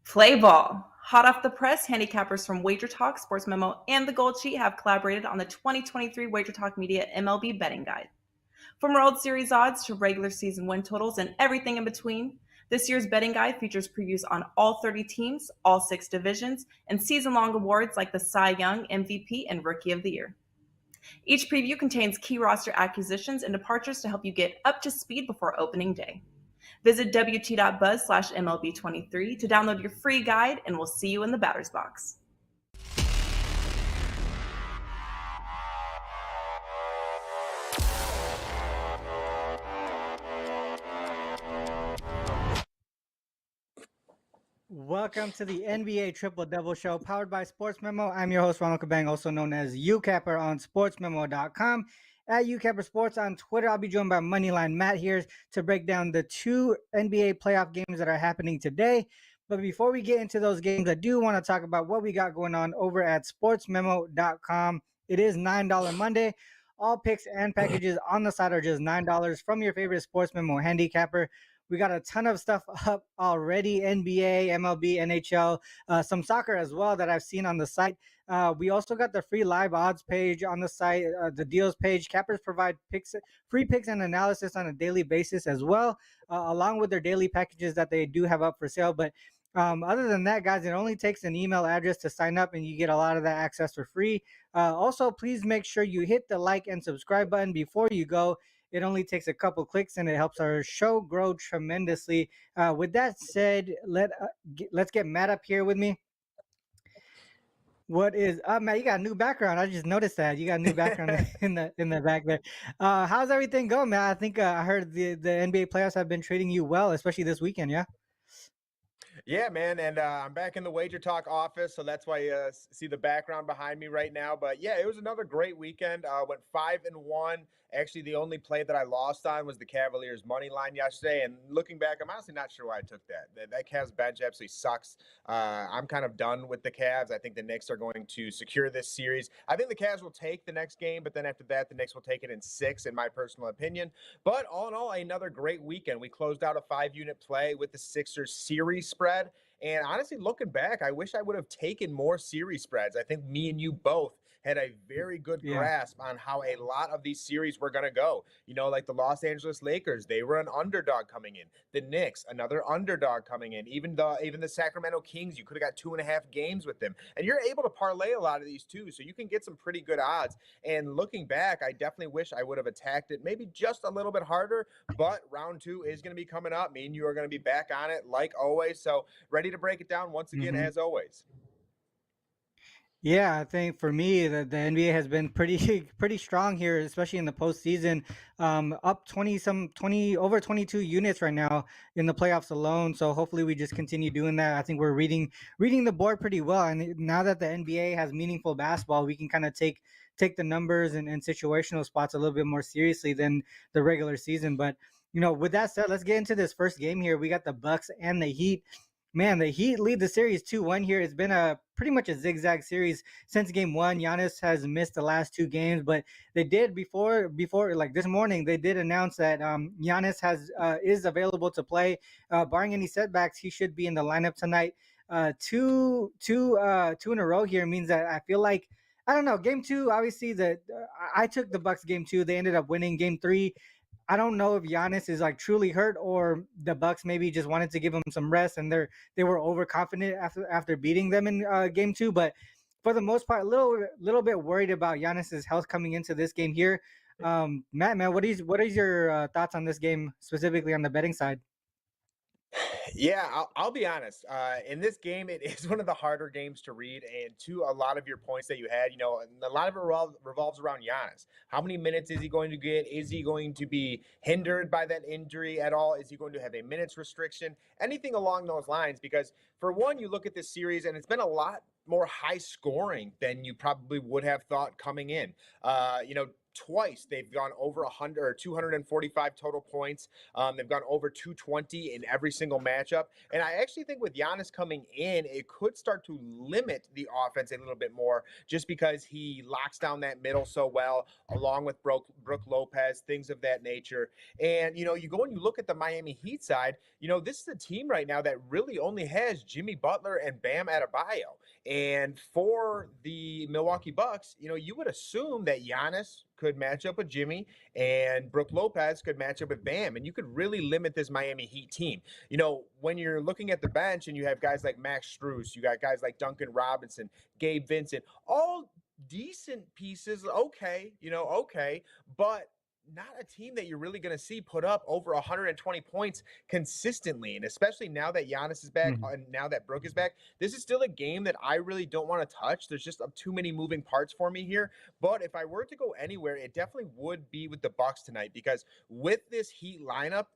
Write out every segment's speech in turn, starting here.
Play ball. Hot off the press, handicappers from Wager Talk, SportsMemo, and the Gold Sheet have collaborated on the 2023 Wager Talk Media MLB Betting Guide. From World Series odds to regular season win totals and everything in between, this year's betting guide features previews on all 30 teams, all 6 divisions, and season-long awards like the Cy Young, MVP, and Rookie of the Year. Each preview contains key roster acquisitions and departures to help you get up to speed before opening day. Visit wt.buzz/MLB23 to download your free guide, and we'll see you in the batter's box. Welcome to the NBA Triple Double Show, powered by SportsMemo. I'm your host, Ronald Cabang, also known as UCapper on SportsMemo.com. At UCapper Sports on Twitter, I'll be joined by Moneyline Matt here to break down the 2 NBA playoff games that are happening today. But before we get into those games, I do want to talk about what we got going on over at SportsMemo.com. It is $9 Monday. All picks and packages on the site are just $9 from your favorite SportsMemo handicapper. We got a ton of stuff up already, NBA, MLB, NHL, some soccer as well that I've seen on the site. We also got the free live odds page on the site, the deals page. Cappers provide free picks and analysis on a daily basis as well, along with their daily packages that they do have up for sale. But other than that, guys, it only takes an email address to sign up and you get a lot of that access for free. Also, please make sure you hit the like and subscribe button before you go. It only takes a couple clicks and it helps our show grow tremendously. With that said, let's get Matt up here with me. What is up, Matt? You got a new background. I just noticed that you got a new background in the back there. How's everything going, Matt? I think I heard the NBA playoffs have been treating you well, especially this weekend. Yeah. Yeah, man, and I'm back in the Wager Talk office, so that's why you see the background behind me right now. But yeah, it was another great weekend. Went 5-1. Actually, the only play that I lost on was the Cavaliers' money line yesterday. And looking back, I'm honestly not sure why I took that. That Cavs bench absolutely sucks. I'm kind of done with the Cavs. I think the Knicks are going to secure this series. I think the Cavs will take the next game, but then after that, the Knicks will take it in 6, in my personal opinion. But all in all, another great weekend. We closed out a 5-unit play with the Sixers series spread. And honestly, looking back, I wish I would have taken more series spreads. I think me and you both had a very good grasp on how a lot of these series were going to go. You know, like the Los Angeles Lakers, they were an underdog coming in. The Knicks, another underdog coming in. Even the Sacramento Kings, you could have got 2.5 games with them. And you're able to parlay a lot of these too, so you can get some pretty good odds. And looking back, I definitely wish I would have attacked it maybe just a little bit harder, but round 2 is going to be coming up. Me and you are going to be back on it like always. So ready to break it down once again, as always. Yeah, I think for me, the NBA has been pretty strong here, especially in the postseason. Up 20 over 22 units right now in the playoffs alone. So hopefully we just continue doing that. I think we're reading the board pretty well. And now that the NBA has meaningful basketball, we can kind of take the numbers and situational spots a little bit more seriously than the regular season. But with that said, let's get into this first game here. We got the Bucks and the Heat. Man, the Heat lead the series 2-1 here. It's been pretty much a zigzag series since game 1. Giannis has missed the last 2 games, but they did before like this morning, they did announce that Giannis is available to play. Barring any setbacks, he should be in the lineup tonight. Two in a row here means that I feel like, I don't know, game 2, obviously I took the Bucks game 2. They ended up winning game 3. I don't know if Giannis is like truly hurt or the Bucks maybe just wanted to give him some rest and they were overconfident after beating them in game 2. But for the most part, a little bit worried about Giannis's health coming into this game here. Matt, man, what is your thoughts on this game, specifically on the betting side? Yeah, I'll be honest. In this game, it is one of the harder games to read. And to a lot of your points that you had, a lot of it revolves around Giannis. How many minutes is he going to get? Is he going to be hindered by that injury at all? Is he going to have a minutes restriction? Anything along those lines? Because for one, you look at this series and it's been a lot more high scoring than you probably would have thought coming in. twice they've gone over 100 or 245 total points. They've gone over 220 in every single matchup. And I actually think with Giannis coming in, it could start to limit the offense a little bit more just because he locks down that middle so well, along with Brook Lopez, things of that nature. And, you go and you look at the Miami Heat side, this is a team right now that really only has Jimmy Butler and Bam Adebayo. And for the Milwaukee Bucks, you would assume that Giannis could match up with Jimmy and Brook Lopez could match up with Bam. And you could really limit this Miami Heat team. When you're looking at the bench and you have guys like Max Strus, you got guys like Duncan Robinson, Gabe Vincent, all decent pieces. Okay, okay. But not a team that you're really going to see put up over 120 points consistently. And especially now that Giannis is back and now that Brook is back, this is still a game that I really don't want to touch. There's just too many moving parts for me here. But if I were to go anywhere, it definitely would be with the Bucks tonight, because with this Heat lineup,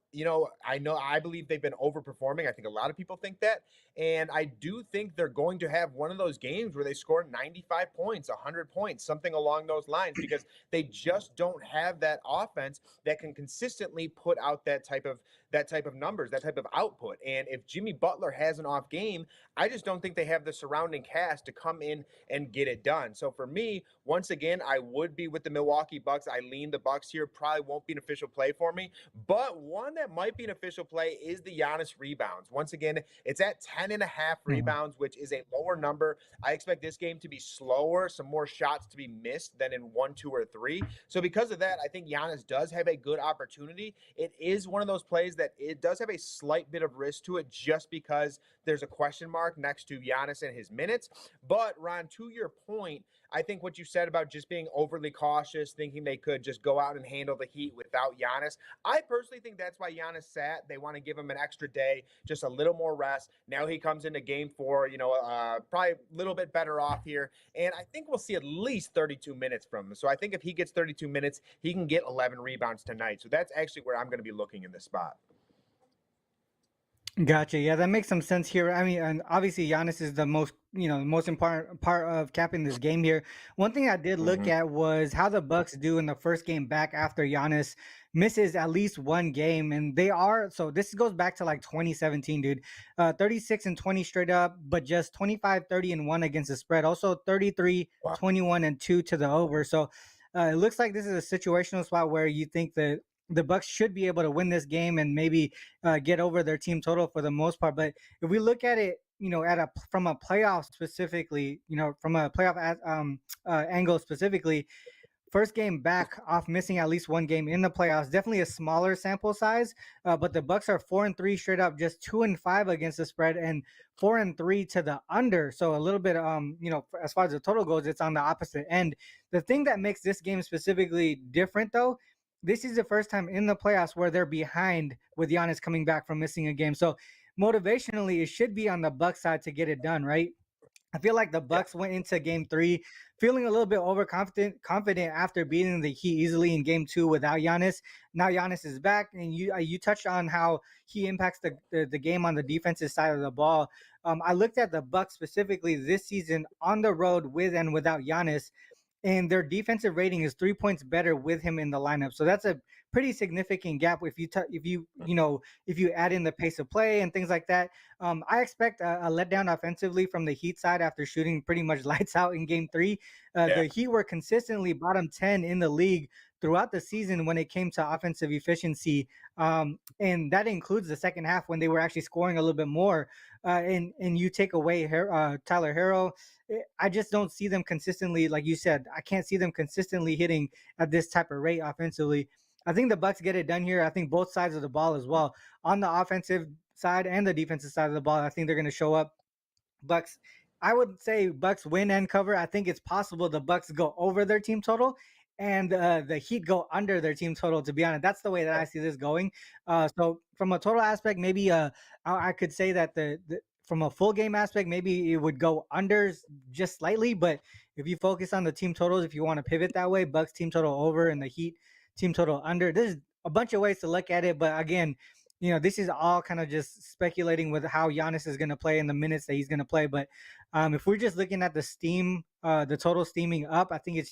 I believe they've been overperforming. I think a lot of people think that. And I do think they're going to have one of those games where they score 95 points, 100 points, something along those lines, because they just don't have that offense that can consistently put out that type of numbers, that type of output. And if Jimmy Butler has an off game, I just don't think they have the surrounding cast to come in and get it done. So for me, once again, I would be with the Milwaukee Bucks. I lean the Bucks here. Probably won't be an official play for me, but one that might be an official play is the Giannis rebounds. Once again, it's at 10.5 rebounds, which is a lower number. I expect this game to be slower, some more shots to be missed than in 1, 2, or 3. So because of that, I think Giannis does have a good opportunity. It is one of those plays that it does have a slight bit of risk to it, just because there's a question mark next to Giannis and his minutes. But Ron, to your point, I think what you said about just being overly cautious, thinking they could just go out and handle the Heat without Giannis, I personally think that's why Giannis sat. They want to give him an extra day, just a little more rest. Now he comes into game 4, probably a little bit better off here. And I think we'll see at least 32 minutes from him. So I think if he gets 32 minutes, he can get 11 rebounds tonight. So that's actually where I'm going to be looking in this spot. Gotcha. Yeah, that makes some sense here. I mean, and obviously Giannis is the most important part of capping this game here. One thing I did look at was how the Bucks do in the first game back after Giannis misses at least one game, and so this goes back to like 2017, dude. 36 and 20 straight up, but just 25, 30 and 1 against the spread. Also 33, 21 and 2 to the over. So it looks like this is a situational spot where you think that the Bucks should be able to win this game and maybe get over their team total for the most part. But if we look at it, from a playoff specifically, from a playoff angle specifically, first game back off missing at least one game in the playoffs, definitely a smaller sample size. But the Bucks are 4-3 straight up, just 2-5 against the spread, and 4-3 to the under. So a little bit, as far as the total goes, it's on the opposite end. The thing that makes this game specifically different, though, this is the first time in the playoffs where they're behind with Giannis coming back from missing a game. So motivationally, it should be on the Bucks side to get it done, right? I feel like the Bucks went into game 3 feeling a little bit confident after beating the Heat easily in game 2 without Giannis. Now Giannis is back, and you touched on how he impacts the game on the defensive side of the ball. I looked at the Bucks specifically this season on the road with and without Giannis, and their defensive rating is 3 points better with him in the lineup. So that's a pretty significant gap if you add in the pace of play and things like that. I expect a letdown offensively from the Heat side after shooting pretty much lights out in game 3. The Heat were consistently bottom 10 in the league throughout the season when it came to offensive efficiency. And that includes the second half when they were actually scoring a little bit more. And you take away Tyler Herro, I just don't see them consistently. Like you said, I can't see them consistently hitting at this type of rate offensively. I think the Bucks get it done here. I think both sides of the ball as well. On the offensive side and the defensive side of the ball, I think they're going to show up. Bucks, I would say Bucks win and cover. I think it's possible the Bucks go over their team total and the Heat go under their team total, to be honest. That's the way that I see this going. So from a total aspect, maybe I could say that from a full game aspect, maybe it would go under just slightly. But if you focus on the team totals, if you want to pivot that way, Bucks team total over and the Heat team total under. There's a bunch of ways to look at it. But again, this is all kind of just speculating with how Giannis is going to play and the minutes that he's going to play. But if we're just looking at the total steaming up, I think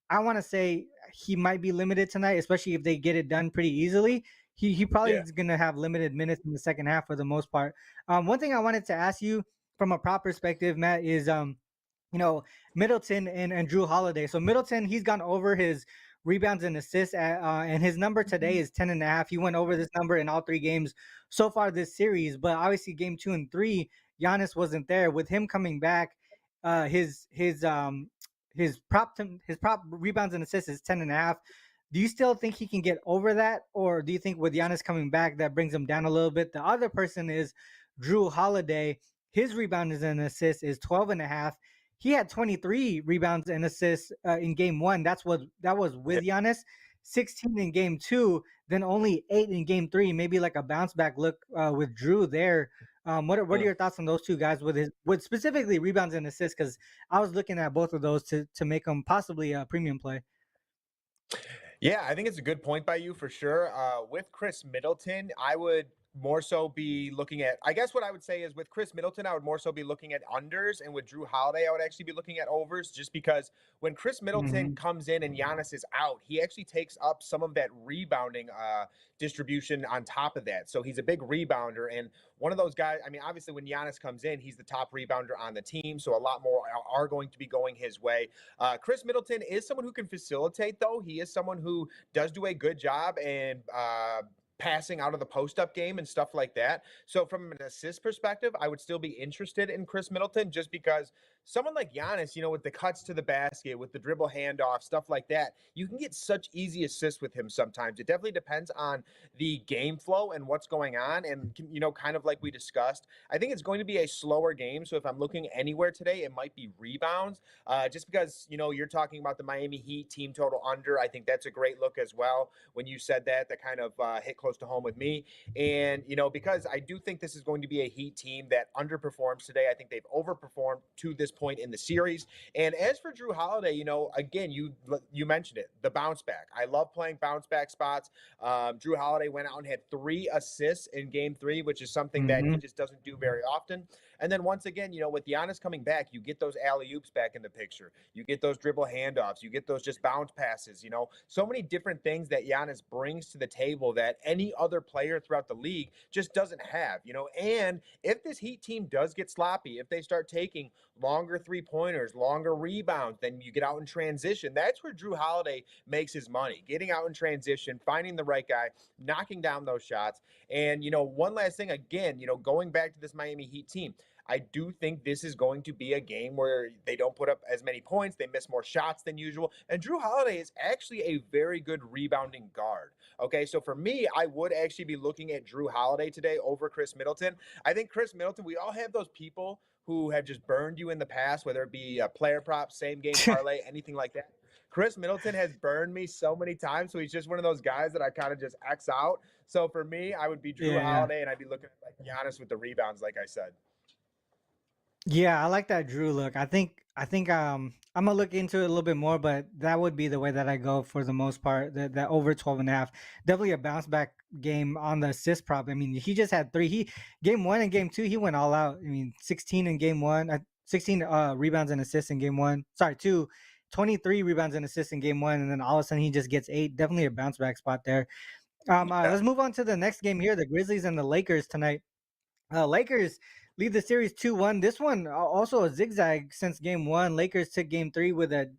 I want to say he might be limited tonight, especially if they get it done pretty easily. He probably Yeah. is gonna have limited minutes in the second half for the most part. One thing I wanted to ask you from a prop perspective, Matt, is you know, Middleton and Drew Holiday. So Middleton, he's gone over his rebounds and assists and his number today is 10.5. He went over this number in all 3 games so far this series, but obviously game 2 and 3, Giannis wasn't there. With him coming back, his prop rebounds and assists is 10.5. Do you still think he can get over that, or do you think with Giannis coming back that brings him down a little bit? The other person is Drew Holiday. His rebounds and assists is 12.5. He had 23 rebounds and assists in game 1. That was with Giannis. 16 in game 2, then only 8 in game 3. Maybe like a bounce back look with Drew there. What are your thoughts on those two guys with specifically rebounds and assists? Because I was looking at both of those to make them possibly a premium play. Yeah, I think it's a good point by you for sure. With Chris Middleton, I would more so be looking at, I guess what I would say is with Chris Middleton, I would more so be looking at unders. And with Drew Holiday, I would actually be looking at overs just because when Chris Middleton Mm-hmm. comes in and Giannis is out, he actually takes up some of that rebounding distribution on top of that. So he's a big rebounder. And one of those guys, I mean, obviously when Giannis comes in, he's the top rebounder on the team. So a lot more are going to be going his way. Chris Middleton is someone who can facilitate, though. He is someone who does do a good job and passing out of the post-up game and stuff like that. So from an assist perspective, I would still be interested in Chris Middleton just because someone like Giannis, with the cuts to the basket, with the dribble handoff, stuff like that, you can get such easy assists with him sometimes. It definitely depends on the game flow and what's going on. And, kind of like we discussed, I think it's going to be a slower game. So if I'm looking anywhere today, it might be rebounds. Just because, you're talking about the Miami Heat team total under. I think that's a great look as well. When you said that kind of hit close to home with me. And, because I do think this is going to be a Heat team that underperforms today. I think they've overperformed to this point in the series. And as for Drew Holiday, again, you mentioned it, the bounce back. I love playing bounce back spots. Drew Holiday went out and had 3 assists in game 3, which is something that he just doesn't do very often. And then once again, with Giannis coming back, you get those alley-oops back in the picture. You get those dribble handoffs. You get those just bounce passes, so many different things that Giannis brings to the table that any other player throughout the league just doesn't have, and if this Heat team does get sloppy, if they start taking longer 3-pointers, longer rebounds, then you get out in transition. That's where Drew Holiday makes his money, getting out in transition, finding the right guy, knocking down those shots. And, one last thing, again, going back to this Miami Heat team, I do think this is going to be a game where they don't put up as many points. They miss more shots than usual. And Drew Holiday is actually a very good rebounding guard. Okay, so for me, I would actually be looking at Drew Holiday today over Chris Middleton. I think Chris Middleton, we all have those people who have just burned you in the past, whether it be a player prop, same game parlay, anything like that. Chris Middleton has burned me so many times, so he's just one of those guys that I kind of just X out. So for me, I would be Drew Holiday, and I'd be looking at like Giannis with the rebounds, like I said. Yeah, I like that Drew look. I think I'm gonna look into it a little bit more, but that would be the way that I go for the most part. That over 12.5. Definitely a bounce back game on the assist prop. I mean, he just had 3. Game 1 and game 2, he went all out. I mean, 16 in game 1, 16 rebounds and assists in game 1. Sorry, 2. 23 rebounds and assists in game 1, and then all of a sudden he just gets 8. Definitely a bounce back spot there. Let's move on to the next game here, the Grizzlies and the Lakers tonight. Lakers lead the series 2-1. This one also a zigzag since game 1. Lakers took game 3 with a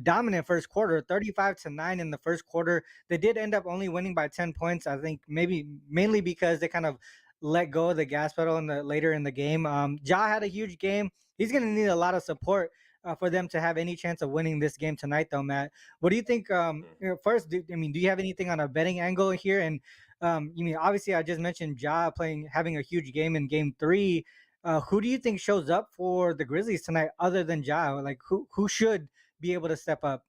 dominant first quarter, 35-9 in the first quarter. They did end up only winning by 10 points. I think maybe mainly because they kind of let go of the gas pedal later in the game. Ja had a huge game. He's going to need a lot of support for them to have any chance of winning this game tonight, though, Matt. What do you think? First, do you have anything on a betting angle here? And obviously, I just mentioned Ja having a huge game in game 3. Who do you think shows up for the Grizzlies tonight other than Ja? Like, who should be able to step up?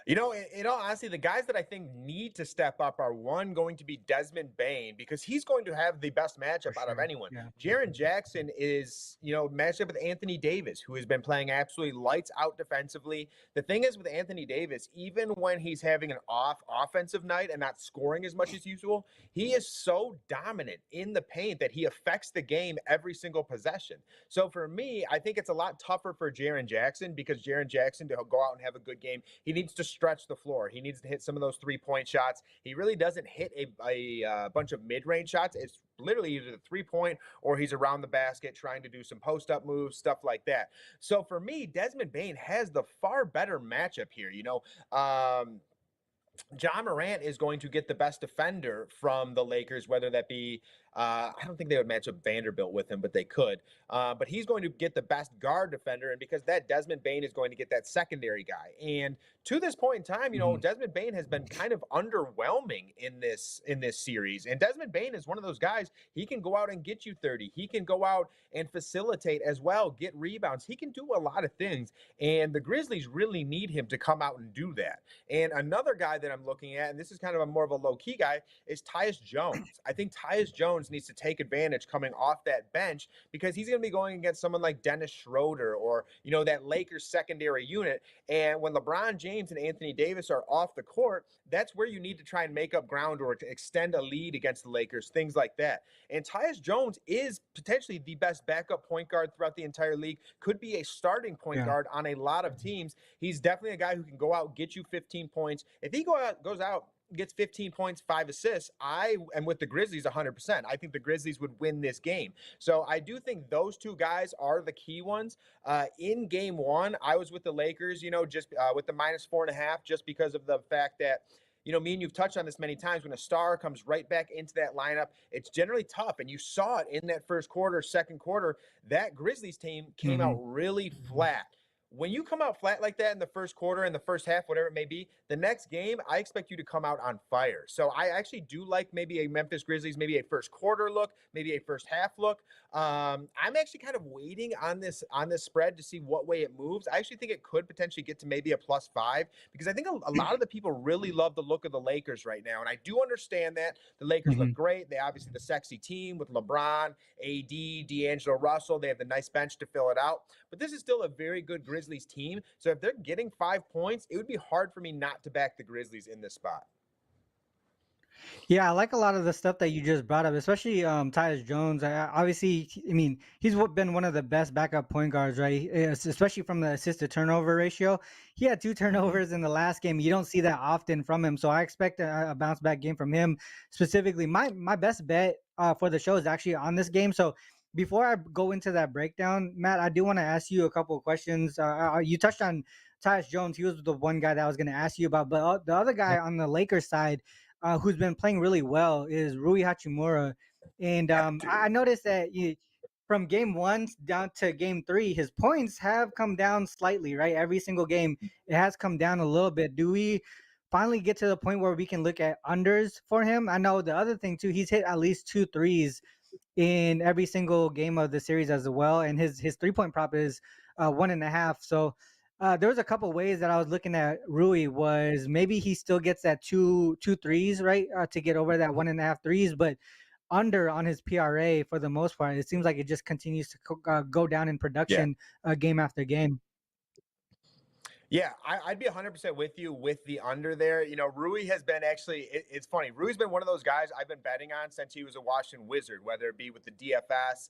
Honestly, the guys that I think need to step up are one going to be Desmond Bain because he's going to have the best For matchup out of sure. anyone. Yeah. Jaren Jackson is, matched up with Anthony Davis, who has been playing absolutely lights out defensively. The thing is with Anthony Davis, even when he's having an off offensive night and not scoring as much as usual, he is so dominant in the paint that he affects the game every single possession. So for me, I think it's a lot tougher for Jaren Jackson because Jaren Jackson to go out and have a good game, he needs to stretch the floor. He needs to hit some of those 3-point shots. He really doesn't hit a bunch of mid-range shots. It's literally either the 3-point or he's around the basket trying to do some post-up moves, stuff like that. So for me, Desmond Bain has the far better matchup here. John Morant is going to get the best defender from the Lakers, whether that be, I don't think they would match up Vanderbilt with him, but they could. But he's going to get the best guard defender, and because that, Desmond Bain is going to get that secondary guy. And to this point in time, Desmond Bain has been kind of underwhelming in this series. And Desmond Bain is one of those guys. He can go out and get you 30. He can go out and facilitate as well, get rebounds. He can do a lot of things, and the Grizzlies really need him to come out and do that. And another guy that I'm looking at, and this is kind of a more of a low-key guy, is Tyus Jones. I think Tyus Jones needs to take advantage coming off that bench because he's going to be going against someone like Dennis Schroeder or, that Lakers secondary unit. And when LeBron James and Anthony Davis are off the court, that's where you need to try and make up ground or to extend a lead against the Lakers, things like that. And Tyus Jones is potentially the best backup point guard throughout the entire league, could be a starting point guard on a lot of teams. He's definitely a guy who can go out, get you 15 points. If he goes out, gets 15 points, 5 assists, I am with the Grizzlies 100%. I think the Grizzlies would win this game. So I do think those two guys are the key ones. In game one, I was with the Lakers, just with the -4.5, just because of the fact that, me and you've touched on this many times. When a star comes right back into that lineup, it's generally tough. And you saw it in that first quarter, second quarter, that Grizzlies team came out really flat. When you come out flat like that in the first quarter, in the first half, whatever it may be, the next game, I expect you to come out on fire. So I actually do like maybe a Memphis Grizzlies, maybe a first quarter look, maybe a first half look. I'm actually kind of waiting on this spread to see what way it moves. I actually think it could potentially get to maybe a +5 because I think a lot of the people really love the look of the Lakers right now. And I do understand that the Lakers look great. They obviously the sexy team with LeBron, AD, D'Angelo Russell. They have the nice bench to fill it out. But this is still a very good Grizzlies team. So if they're getting 5 points, it would be hard for me not to back the Grizzlies in this spot. Yeah, I like a lot of the stuff that you just brought up, especially Tyus Jones. Obviously, I mean, he's been one of the best backup point guards, right? Especially from the assist to turnover ratio. He had 2 turnovers in the last game. You don't see that often from him, so I expect a bounce back game from him. Specifically, my best bet for the show is actually on this game. So before I go into that breakdown, Matt, I do want to ask you a couple of questions. You touched on Tyus Jones. He was the one guy that I was going to ask you about, but the other guy on the Lakers side, who's been playing really well, is Rui Hachimura. And I noticed that from game 1 down to game 3, his points have come down slightly, right? Every single game, it has come down a little bit. Do we finally get to the point where we can look at unders for him? I know the other thing, too, he's hit at least 2 threes in every single game of the series as well. And his 3-point prop is 1.5. So there was a couple ways that I was looking at Rui was maybe he still gets that two threes, right? To get over that 1.5 threes, but under on his PRA for the most part, it seems like it just continues to go down in production game after game. Yeah, I'd be 100% with you with the under there. Rui has been actually, it's funny. Rui's been one of those guys I've been betting on since he was a Washington Wizard, whether it be with the DFS,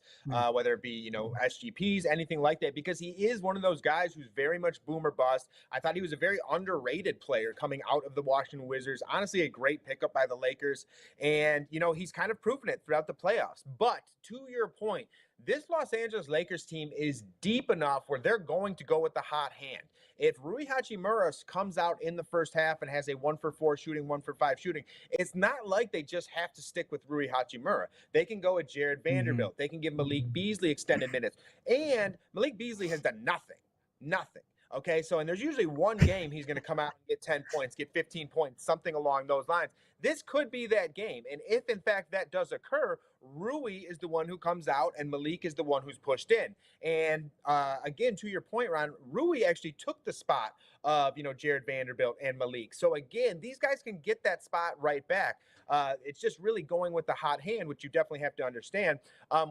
whether it be, SGPs, anything like that, because he is one of those guys who's very much boom or bust. I thought he was a very underrated player coming out of the Washington Wizards. Honestly, a great pickup by the Lakers. And, he's kind of proven it throughout the playoffs. But to your point, this Los Angeles Lakers team is deep enough where they're going to go with the hot hand. If Rui Hachimura comes out in the first half and has a 1-for-4 shooting, 1-for-5 shooting, it's not like they just have to stick with Rui Hachimura. They can go with Jared Vanderbilt. They can give Malik Beasley extended minutes. And Malik Beasley has done nothing. Okay, so and there's usually one game he's going to come out and get 10 points, get 15 points, something along those lines. this could be that game. And if in fact that does occur, Rui is the one who comes out and Malik is the one who's pushed in. And again, to your point, Ron, Rui actually took the spot of Jared Vanderbilt and Malik. So again, these guys can get that spot right back. It's just really going with the hot hand, which you definitely have to understand.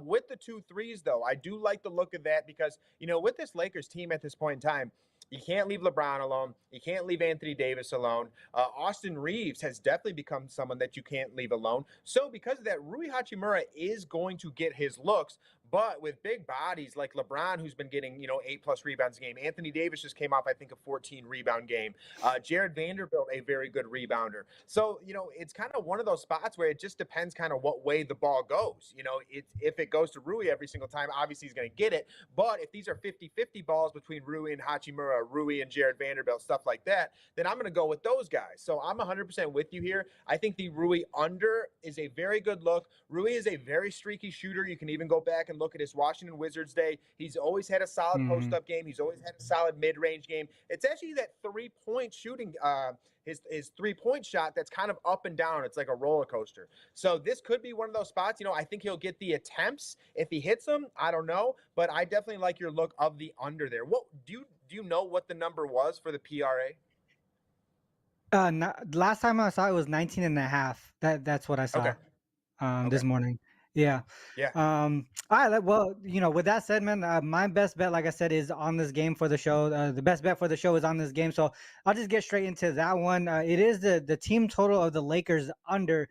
With the 2-3s, though, I do like the look of that because with this Lakers team at this point in time, you can't leave LeBron alone. You can't leave Anthony Davis alone. Austin Reeves has definitely become someone that you can't leave alone. So because of that, Rui Hachimura is going to get his looks, but with big bodies like LeBron, who's been getting 8+ rebounds a game. Anthony Davis just came off, I think, a 14 rebound game. Jared Vanderbilt, a very good rebounder. So it's kind of one of those spots where it just depends kind of what way the ball goes. If it goes to Rui every single time, obviously he's going to get it. But if these are 50-50 balls between Rui and Hachimura, Rui and Jared Vanderbilt, stuff like that, then I'm going to go with those guys. So I'm 100% with you here. I think the Rui under is a very good look. Rui is a very streaky shooter. You can even go back and look at his Washington Wizards day. He's always had a solid post-up game. He's always had a solid mid-range game. It's actually that three-point shooting, his three-point shot that's kind of up and down. It's like a roller coaster. So this could be one of those spots. I think he'll get the attempts. If he hits them, I don't know. But I definitely like your look of the under there. What do you know what the number was for the PRA? Last time I saw it was 19.5. That's what I saw. Okay. This morning. Yeah. Yeah. All right. Well, with that said, man, my best bet, like I said, is on this game for the show. The best bet for the show is on this game. So I'll just get straight into that one. It is the team total of the Lakers under.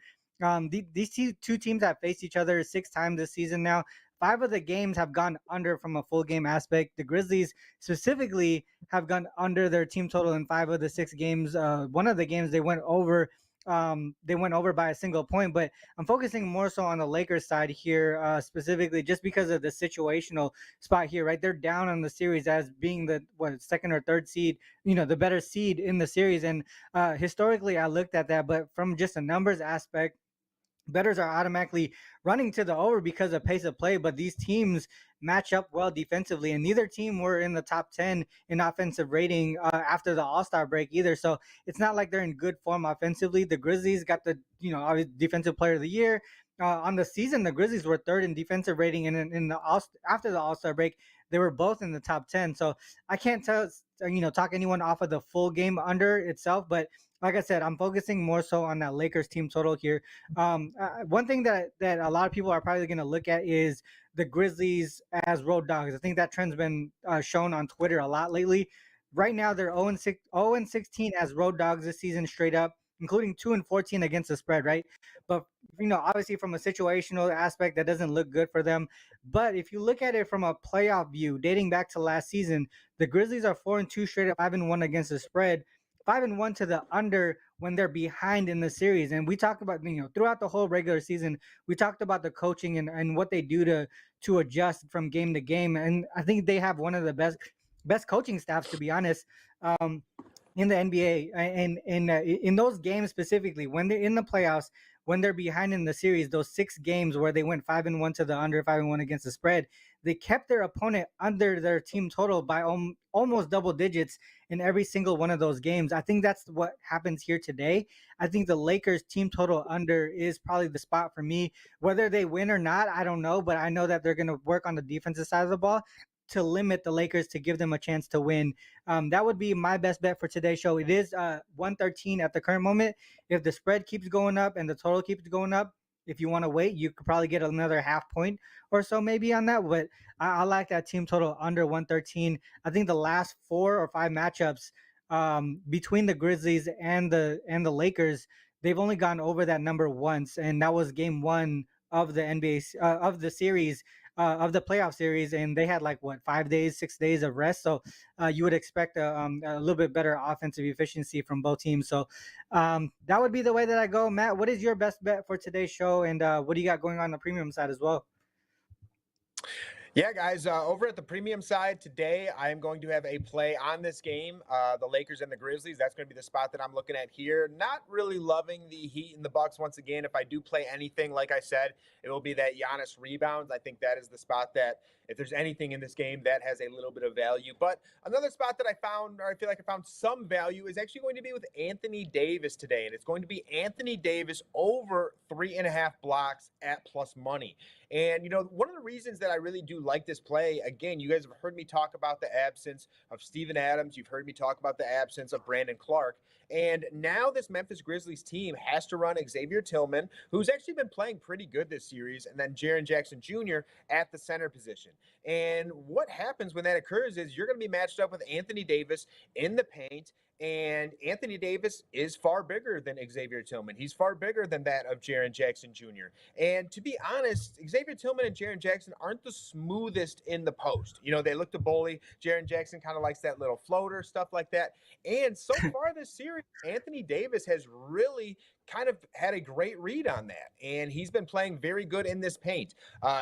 These two teams have faced each other 6 times this season now. 5 of the games have gone under from a full game aspect. The Grizzlies specifically have gone under their team total in 5 of the 6 games. One of the games they went over. They went over by a single point, but I'm focusing more so on the Lakers side here, specifically just because of the situational spot here, right? They're down on the series as being the second or third seed, the better seed in the series. And historically, I looked at that, but from just a numbers aspect, bettors are automatically running to the over because of pace of play, but these teams match up well defensively, and neither team were in the top 10 in offensive rating after the All-Star break either. So it's not like they're in good form offensively. The Grizzlies got the defensive player of the year. On the season, the Grizzlies were 3rd in defensive rating, and after the All-Star break, they were both in the top 10. So I can't talk anyone off of the full game under itself, but like I said, I'm focusing more so on that Lakers team total here. One thing that a lot of people are probably going to look at is the Grizzlies as road dogs. I think that trend's been shown on Twitter a lot lately. Right now, they're 0-16 as road dogs this season straight up, including 2-14 against the spread, right? But, obviously from a situational aspect, that doesn't look good for them. But if you look at it from a playoff view, dating back to last season, the Grizzlies are 4-2 straight up, 5-1 against the spread, 5-1 to the under when they're behind in the series. And we talked about, throughout the whole regular season, we talked about the coaching and what they do to adjust from game to game. And I think they have one of the best coaching staffs, to be honest, in the NBA. And in those games specifically, when they're in the playoffs, when they're behind in the series, those 6 games where they went 5-1 to the under, 5-1 against the spread, they kept their opponent under their team total by almost double digits in every single one of those games. I think that's what happens here today. I think the Lakers team total under is probably the spot for me. Whether they win or not, I don't know, but I know that they're going to work on the defensive side of the ball to limit the Lakers to give them a chance to win. That would be my best bet for today's show. It is 113 at the current moment. If the spread keeps going up and the total keeps going up, if you want to wait, you could probably get another half point or so maybe on that. But I like that team total under 113. I think the last 4 or 5 matchups between the Grizzlies and the Lakers, they've only gone over that number once, and that was game 1 of the NBA of the series. Of the playoff series, and they had 5 days, 6 days of rest. So you would expect a little bit better offensive efficiency from both teams. So that would be the way that I go. Matt, what is your best bet for today's show, and what do you got going on the premium side as well? Yeah, guys, over at the premium side today, I am going to have a play on this game, the Lakers and the Grizzlies. That's going to be the spot that I'm looking at here. Not really loving the Heat and the Bucks once again. If I do play anything, like I said, it will be that Giannis rebounds. I think that is the spot that, if there's anything in this game, that has a little bit of value. But another spot that I found, or I feel like I found some value, is actually going to be with Anthony Davis today. And it's going to be Anthony Davis over 3.5 blocks at plus money. And, one of the reasons that I really do like this play, again, you guys have heard me talk about the absence of Steven Adams. You've heard me talk about the absence of Brandon Clark. And now this Memphis Grizzlies team has to run Xavier Tillman, who's actually been playing pretty good this series, and then Jaren Jackson Jr. at the center position. And what happens when that occurs is you're going to be matched up with Anthony Davis in the paint. And Anthony Davis is far bigger than Xavier Tillman. He's far bigger than that of Jaren Jackson Jr. And to be honest, Xavier Tillman and Jaren Jackson aren't the smoothest in the post. They look to bully. Jaren Jackson kind of likes that little floater, stuff like that. And so far this series, Anthony Davis has really kind of had a great read on that. And he's been playing very good in this paint.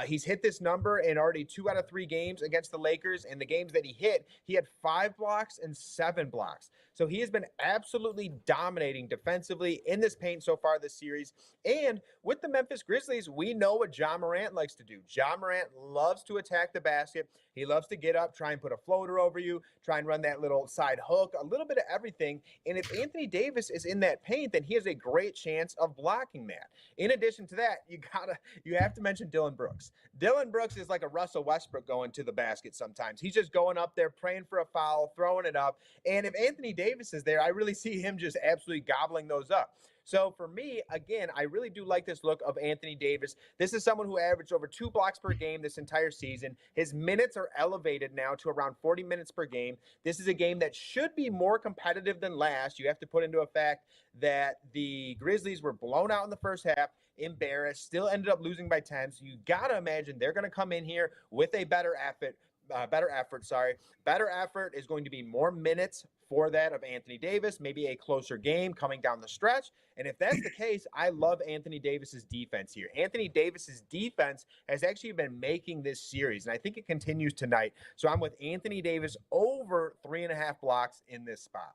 He's hit this number in already 2 out of 3 games against the Lakers. And the games that he hit, he had 5 blocks and 7 blocks. So he has been absolutely dominating defensively in this paint so far this series. And with the Memphis Grizzlies, we know what Ja Morant likes to do. Ja Morant loves to attack the basket. He loves to get up, try and put a floater over you, try and run that little side hook, a little bit of everything. And if Anthony Davis is in that paint, then he has a great chance of blocking that. In addition to that, you have to mention Dillon Brooks. Dillon Brooks is like a Russell Westbrook going to the basket sometimes. He's just going up there, praying for a foul, throwing it up. And if Anthony Davis is there, I really see him just absolutely gobbling those up. So for me, again, I really do like this look of Anthony Davis. This is someone who averaged over 2 blocks per game this entire season. His minutes are elevated now to around 40 minutes per game. This is a game that should be more competitive than last. You have to put into effect that the Grizzlies were blown out in the first half, embarrassed, still ended up losing by 10. So you got to imagine they're going to come in here with a better effort. Better effort is going to be more minutes for that of Anthony Davis, maybe a closer game coming down the stretch. And if that's the case, I love Anthony Davis's defense here. Anthony Davis's defense has actually been making this series, and I think it continues tonight. So I'm with Anthony Davis over 3.5 blocks in this spot.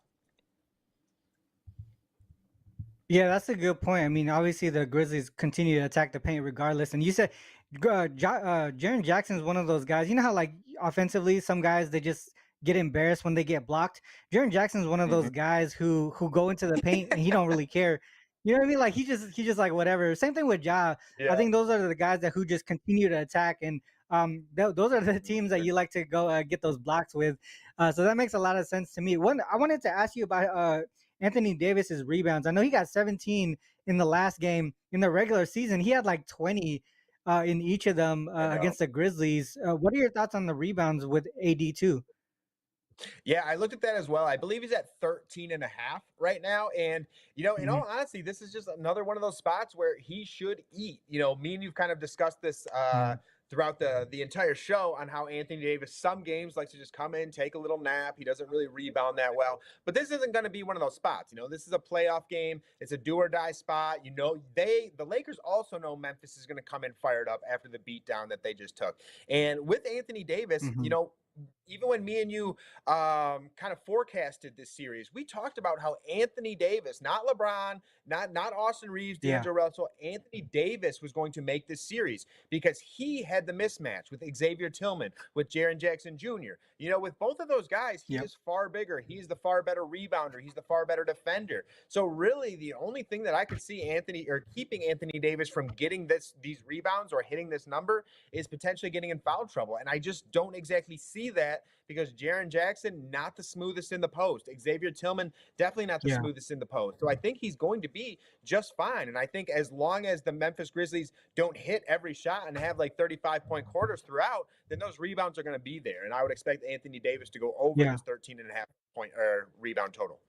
Yeah, that's a good point. I mean, obviously the Grizzlies continue to attack the paint regardless. And you said Jaren Jackson is one of those guys. You know how like offensively some guys they just get embarrassed when they get blocked. Jaren Jackson is one of those guys who go into the paint and he don't really care. You know what I mean? Like he just like whatever. Same thing with Ja. Yeah. I think those are the guys who just continue to attack, and those are the teams that you like to go get those blocks with. So that makes a lot of sense to me. I wanted to ask you about Anthony Davis's rebounds. I know he got 17 in the last game. In the regular season, he had like 20 in each of them against the Grizzlies. What are your thoughts on the rebounds with AD too? Yeah, I looked at that as well. I believe he's at 13.5 right now. And, in all honesty, this is just another one of those spots where he should eat. Me and you've kind of discussed this throughout the entire show on how Anthony Davis, some games likes to just come in, take a little nap. He doesn't really rebound that well. But this isn't going to be one of those spots. This is a playoff game. It's a do or die spot. The Lakers also know Memphis is going to come in fired up after the beatdown that they just took. And with Anthony Davis, even when me and you kind of forecasted this series, we talked about how Anthony Davis, not LeBron, not Austin Reeves, D'Angelo Russell, Anthony Davis was going to make this series because he had the mismatch with Xavier Tillman, with Jaren Jackson Jr. With both of those guys, he is far bigger. He's the far better rebounder. He's the far better defender. So really, the only thing that I could see keeping Anthony Davis from getting these rebounds or hitting this number is potentially getting in foul trouble. And I just don't exactly see that because Jaren Jackson, not the smoothest in the post. Xavier Tillman, definitely not the smoothest in the post. So I think he's going to be just fine. And I think as long as the Memphis Grizzlies don't hit every shot and have like 35-point quarters throughout, then those rebounds are going to be there. And I would expect Anthony Davis to go over this 13.5 point rebound total.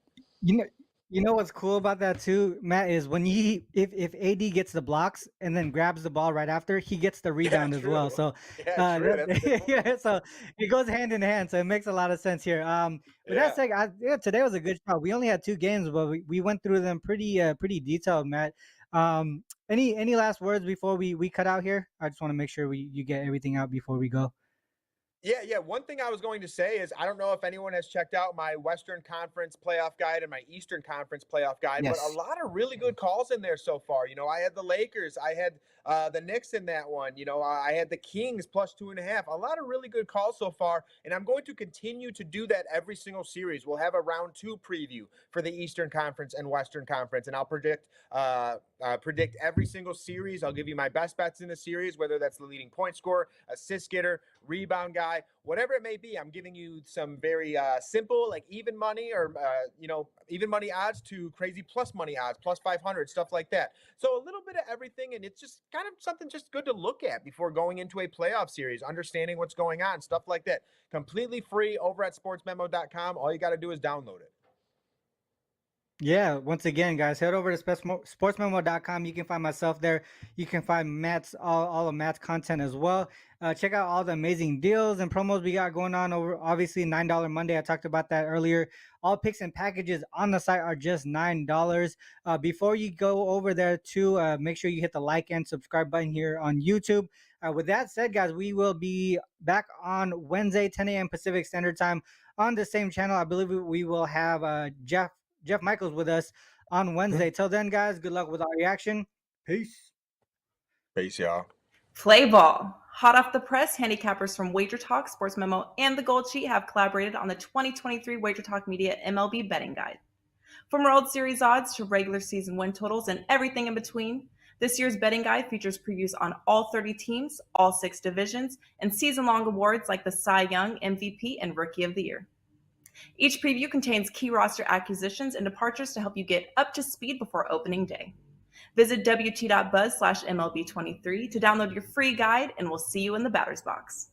You know what's cool about that too, Matt, is when if AD gets the blocks and then grabs the ball right after, he gets the rebound as well. So so it goes hand in hand. So it makes a lot of sense here. With that said, today was a good show. We only had 2 games, but we went through them pretty detailed, Matt. Any last words before we cut out here? I just want to make sure you get everything out before we go. Yeah. One thing I was going to say is I don't know if anyone has checked out my Western Conference playoff guide and my Eastern Conference playoff guide, but a Yes. lot of really good calls in there so far. I had the Lakers, I had the Knicks in that one. I had the Kings plus 2.5. A lot of really good calls so far, and I'm going to continue to do that every single series. We'll have a round 2 preview for the Eastern Conference and Western Conference, and I'll predict every single series. I'll give you my best bets in the series, whether that's the leading point scorer, assist getter, rebound guy, whatever it may be. I'm giving you some very simple, like even money or even money odds to crazy plus money odds, plus 500, stuff like that. So a little bit of everything, and it's just kind of something just good to look at before going into a playoff series, understanding what's going on, stuff like that. Completely free over at sportsmemo.com. All you got to do is download it. Yeah, once again, guys, head over to sportsmemo.com. You can find myself there. You can find Matt's all of Matt's content as well. Check out all the amazing deals and promos we got going on over. Obviously, $9 Monday. I talked about that earlier. All picks and packages on the site are just $9. Before you go over there, too, make sure you hit the like and subscribe button here on YouTube. With that said, guys, we will be back on Wednesday, 10 a.m. Pacific Standard Time on the same channel. I believe we will have Jeff Michaels with us on Wednesday. Till then, guys, good luck with all your action. Peace. Peace, y'all. Play ball. Hot off the press, handicappers from Wager Talk, Sports Memo, and the Gold Sheet have collaborated on the 2023 Wager Talk Media MLB Betting Guide. From World Series odds to regular season win totals and everything in between, this year's betting guide features previews on all 30 teams, all 6 divisions, and season-long awards like the Cy Young, MVP, and Rookie of the Year. Each preview contains key roster acquisitions and departures to help you get up to speed before opening day. Visit wt.buzz/MLB23 to download your free guide, and we'll see you in the batter's box.